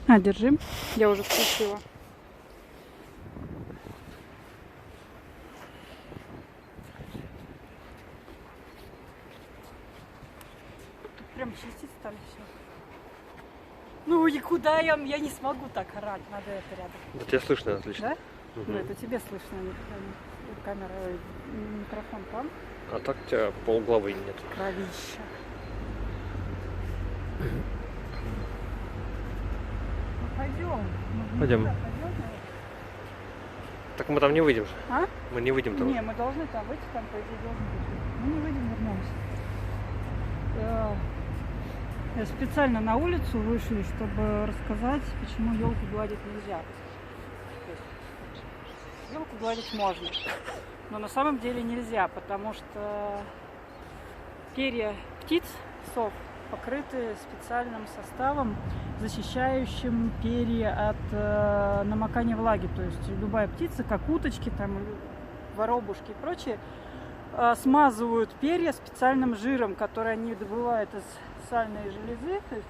А, держи. Я уже включила. Тут прям чистить стали все. Ну и куда я не смогу так орать, надо это рядом. Да тебя слышно отлично. Да? Угу. Ну это тебе слышно, камера, микрофон там. А так у тебя полглавы нет. Кровища. Ну пойдем. Пойдем. Так мы там не выйдем же. А? Мы не выйдем там. Не, мы должны там выйти, там по идее должны быть. Мы не выйдем, вернемся. Специально на улицу вышли, чтобы рассказать, почему елку гладить нельзя. Елку гладить можно, но на самом деле нельзя, потому что перья птиц, сов, покрыты специальным составом, защищающим перья от намокания влаги. То есть любая птица, как уточки, там, воробушки и прочее, смазывают перья специальным жиром, который они добывают из сальной железы, то есть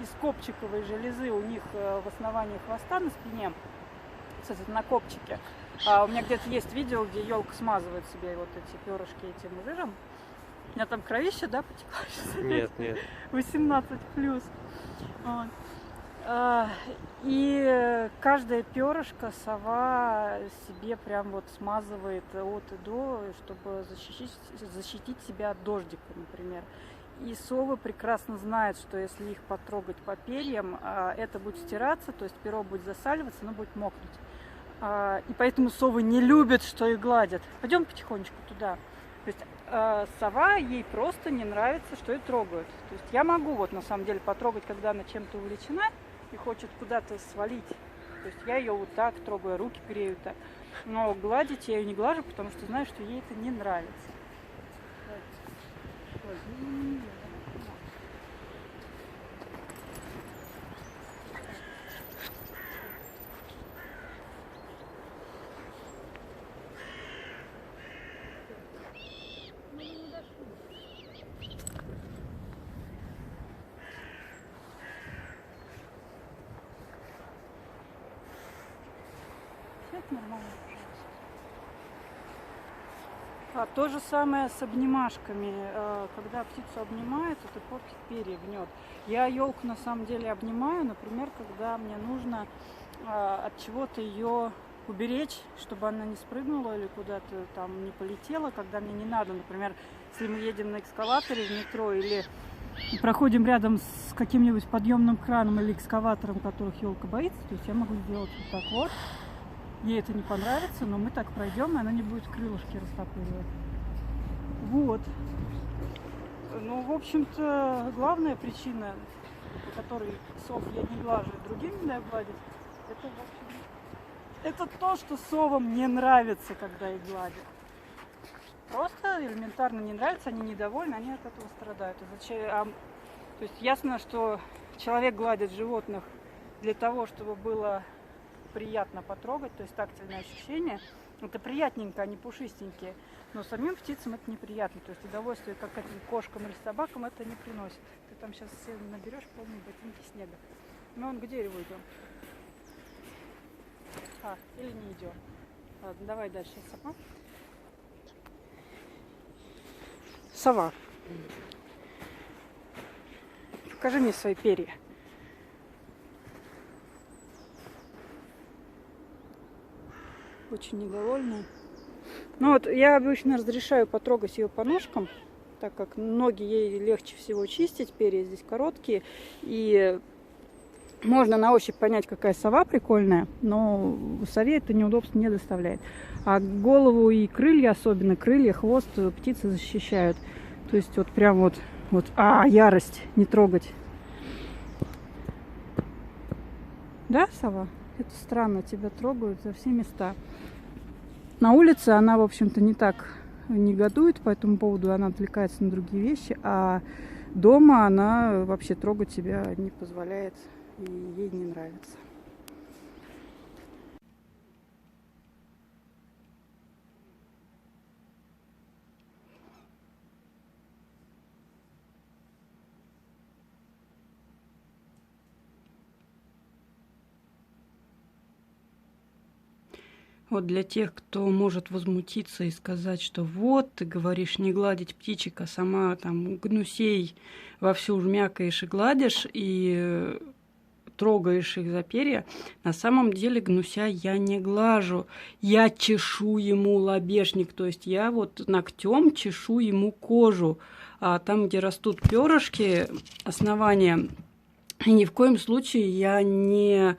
из копчиковой железы у них в основании хвоста на спине, кстати, на копчике. У меня где-то есть видео, где елка смазывает себе вот эти перышки этим жиром. У меня там кровище, да, потекла? Нет, нет. 18 плюс. Вот. И каждое перышко сова себе прям вот смазывает от и до, чтобы защитить себя от дождика, например. И совы прекрасно знают, что если их потрогать по перьям, это будет стираться, то есть перо будет засаливаться, оно будет мокнуть. И поэтому совы не любят, что их гладят. Пойдем потихонечку туда. То есть сова, ей просто не нравится, что ее трогают. То есть я могу вот на самом деле потрогать, когда она чем-то увлечена и хочет куда-то свалить. То есть я ее вот так трогаю, руки грею так. Но гладить я ее не глажу, потому что знаю, что ей это не нравится. Это нормально. То же самое с обнимашками. Когда птицу обнимают, это портит перья, гнет. Я елку на самом деле обнимаю, например, когда мне нужно от чего-то ее уберечь, чтобы она не спрыгнула или куда-то там не полетела, когда мне не надо. Например, если мы едем на экскаваторе в метро или проходим рядом с каким-нибудь подъемным краном или экскаватором, которых елка боится, то есть я могу сделать вот так вот. Ей это не понравится, но мы так пройдем, и она не будет крылышки растопыривать. Вот. Ну, в общем-то, главная причина, по которой сов я не глажу, другим не даю гладить, это, в общем, это то, что совам не нравится, когда их гладят. Просто элементарно не нравится, они недовольны, они от этого страдают. То есть ясно, что человек гладит животных для того, чтобы было приятно потрогать, то есть тактильное ощущение. Это приятненько, они пушистенькие. Но самим птицам это неприятно. То есть удовольствие, как этим кошкам или собакам, это не приносит. Ты там сейчас наберешь полные ботинки снега. Мы вон к дереву идем. Или не идем. Ладно, давай дальше. Сова. Сова. Покажи мне свои перья. Очень недовольная. Ну вот, я обычно разрешаю потрогать ее по ножкам, так как ноги ей легче всего чистить, перья здесь короткие, и можно на ощупь понять, какая сова прикольная, но сове это неудобство не доставляет. А голову и крылья, особенно крылья, хвост птицы защищают. То есть вот прям вот, ярость, не трогать. Да, сова? Это странно, тебя трогают за все места. На улице она, в общем-то, не так негодует по этому поводу, она отвлекается на другие вещи, а дома она вообще трогать тебя не позволяет, и ей не нравится. Вот для тех, кто может возмутиться и сказать, что вот, ты говоришь не гладить птичек, а сама там гнусей вовсю жмякаешь и гладишь, и трогаешь их за перья, на самом деле гнуся я не глажу. Я чешу ему лобешник, то есть я вот ногтем чешу ему кожу. А там, где растут перышки, основания, и ни в коем случае я не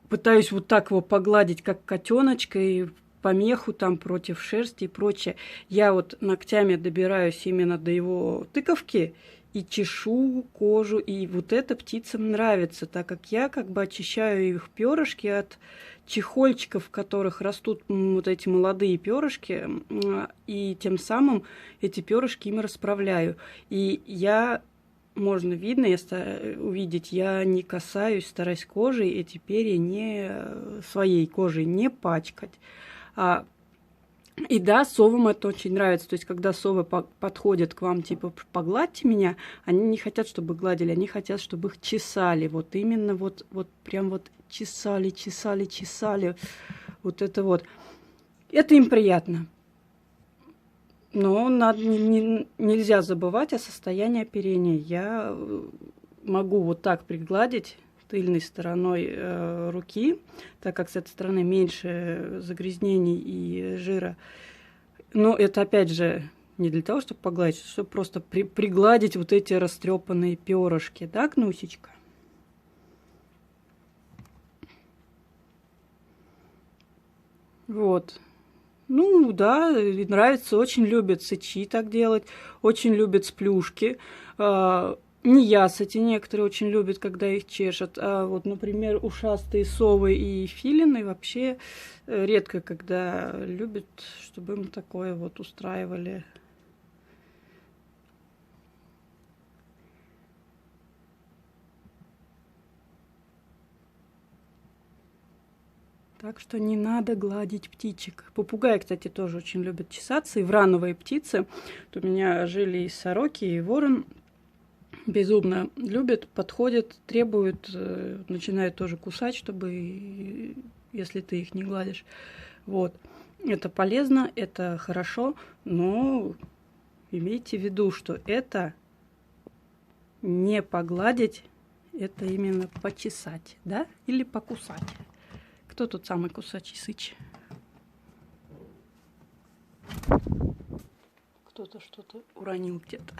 пытаюсь вот так его погладить, как котеночка, и по меху там против шерсти и прочее. Я вот ногтями добираюсь именно до его тыковки и чешу кожу, и вот это птицам нравится, так как я как бы очищаю их перышки от чехольчиков, в которых растут вот эти молодые перышки, и тем самым эти перышки им расправляю. И я, можно видно, увидеть, я не касаюсь, стараюсь кожей эти перья своей кожей не пачкать. И да, совам это очень нравится. То есть, когда совы подходят к вам, типа, погладьте меня, они не хотят, чтобы гладили, они хотят, чтобы их чесали. Вот именно вот прям вот чесали, чесали, чесали. Вот это вот. Это им приятно. Но нельзя забывать о состоянии оперения. Я могу вот так пригладить тыльной стороной руки, так как с этой стороны меньше загрязнений и жира. Но это, опять же, не для того, чтобы погладить, чтобы просто пригладить вот эти растрепанные перышки. Да, Гнусечка? Вот. Ну, да, нравится, очень любят сычи так делать, очень любят сплюшки. Неясыти некоторые очень любят, когда их чешут. А вот, например, ушастые совы и филины вообще редко когда любят, чтобы им такое вот устраивали. Так что не надо гладить птичек. Попугаи, кстати, тоже очень любят чесаться. И врановые птицы. Вот у меня жили и сороки, и ворон. Безумно любят, подходят, требуют, начинают тоже кусать, чтобы, если ты их не гладишь. Вот. Это полезно, это хорошо, но имейте в виду, что это не погладить, это именно почесать, да? Или покусать. Кто тут самый кусачий сыч? Кто-то что-то уронил где-то.